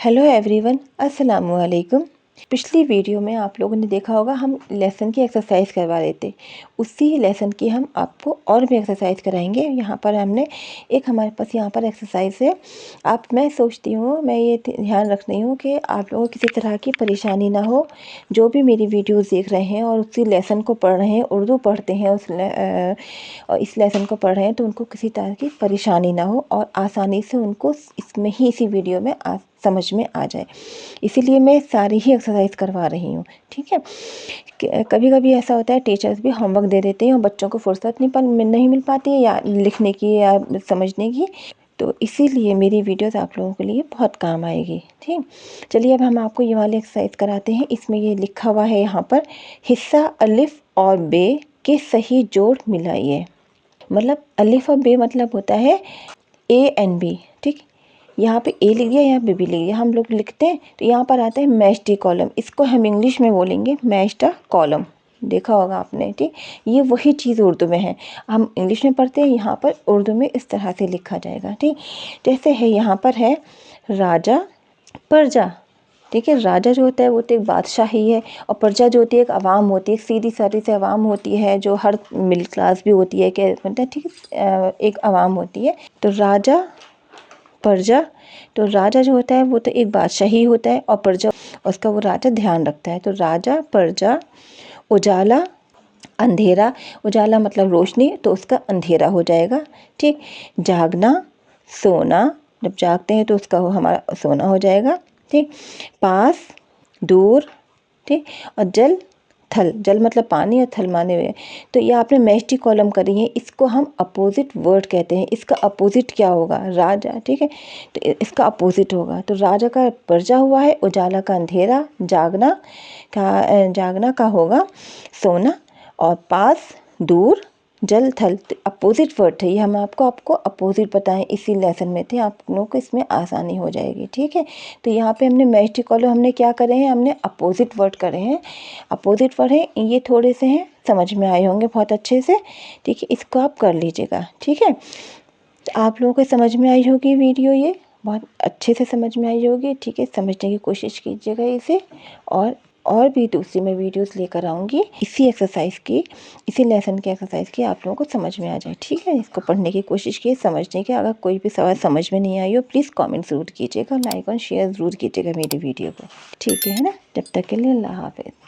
Hello everyone, अस्सलाम वालेकुम। पिछली वीडियो में आप लोगों ने देखा होगा हम लेसन की एक्सरसाइज करवा रहे थे। उसी लेसन की हम आपको और भी एक्सरसाइज कराएंगे। यहाँ पर हमने हमारे पास यहाँ पर एक्सरसाइज है। मैं सोचती हूँ, मैं ये ध्यान रख रही हूँ कि आप लोगों को किसी तरह की परेशानी ना हो। जो भी मेरी वीडियोस देख रहे हैं और उसी लेसन को पढ़ रहे हैं, उर्दू पढ़ते हैं और इस लेसन को पढ़ रहे हैं, तो उनको किसी तरह की परेशानी ना हो और आसानी से उनको इसमें ही इसी वीडियो में समझ में आ जाए। इसीलिए मैं सारी ही एक्सरसाइज करवा रही हूँ, ठीक है। कभी कभी ऐसा होता है टीचर्स भी होमवर्क दे देते हैं और बच्चों को फुर्सत नहीं मिल पाती है या लिखने की या समझने की, तो इसीलिए मेरी वीडियोस आप लोगों के लिए बहुत काम आएगी। ठीक, चलिए अब हम आपको ये वाली एक्सरसाइज कराते हैं। इसमें ये लिखा हुआ है यहाँ पर, हिस्सा अलिफ और बे के सही जोड़ मिलाइए। मतलब अलिफ और बे मतलब होता है ए एंड बी। ठीक, यहाँ पे ए लिख दिया, यहाँ पे बी लिख दिया। हम लोग लिखते हैं तो यहाँ पर आता है मैच द कॉलम। इसको हम इंग्लिश में बोलेंगे मैच द कॉलम। देखा होगा आपने, ठीक। ये वही चीज़ उर्दू में है, हम इंग्लिश में पढ़ते हैं, यहाँ पर उर्दू में इस तरह से लिखा जाएगा। ठीक, जैसे है यहाँ पर है राजा प्रजा। ठीक है, राजा जो होता है वो तो एक बादशाह ही है, और प्रजा जो होती है एक आवाम होती है, एक सीधी सादी से आवाम होती है जो हर मिडिल क्लास भी होती है, क्या मतलब, ठीक है, एक आवाम होती है। तो राजा प्रजा, तो राजा जो होता है वो तो एक बादशाह ही होता है, और प्रजा उसका वो राजा ध्यान रखता है। तो राजा प्रजा, उजाला अंधेरा, उजाला मतलब रोशनी, तो उसका अंधेरा हो जाएगा। ठीक, जागना सोना, जब जागते हैं तो उसका वो हमारा सोना हो जाएगा। ठीक, पास दूर, ठीक, और जल थल, जल मतलब पानी और थल माने हुए। तो ये आपने मैच द कॉलम करी है, इसको हम अपोजिट वर्ड कहते हैं। इसका अपोजिट क्या होगा? राजा। ठीक है, तो इसका अपोजिट होगा। तो राजा का प्रजा हुआ है, उजाला का अंधेरा, जागना का होगा सोना, और पास दूर जल थल, तो अपोजिट वर्ड थे ये। हम आपको अपोजिट बताएं इसी लेसन में थे, आप लोगों को इसमें आसानी हो जाएगी। ठीक है, तो यहाँ पे हमने मैच द कॉलम हमने क्या करे हैं, हमने अपोजिट वर्ड करे हैं। अपोजिट वर्ड है ये, थोड़े से हैं, समझ में आए होंगे बहुत अच्छे से। ठीक है, इसको आप कर लीजिएगा। ठीक है, तो आप लोगों को समझ में आई होगी वीडियो, ये बहुत अच्छे से समझ में आई होगी। ठीक है, समझने की कोशिश कीजिएगा इसे, और भी दूसरी मैं वीडियोस लेकर आऊँगी इसी एक्सरसाइज की, इसी लेसन की एक्सरसाइज की, आप लोगों को समझ में आ जाए। ठीक है, इसको पढ़ने की कोशिश कीजिए, समझने की। अगर कोई भी सवाल समझ में नहीं आई हो, प्लीज़ कमेंट ज़रूर कीजिएगा, लाइक और शेयर ज़रूर कीजिएगा मेरी वीडियो को। ठीक है ना, जब तक के लिए अल्लाह हाफ़िज़।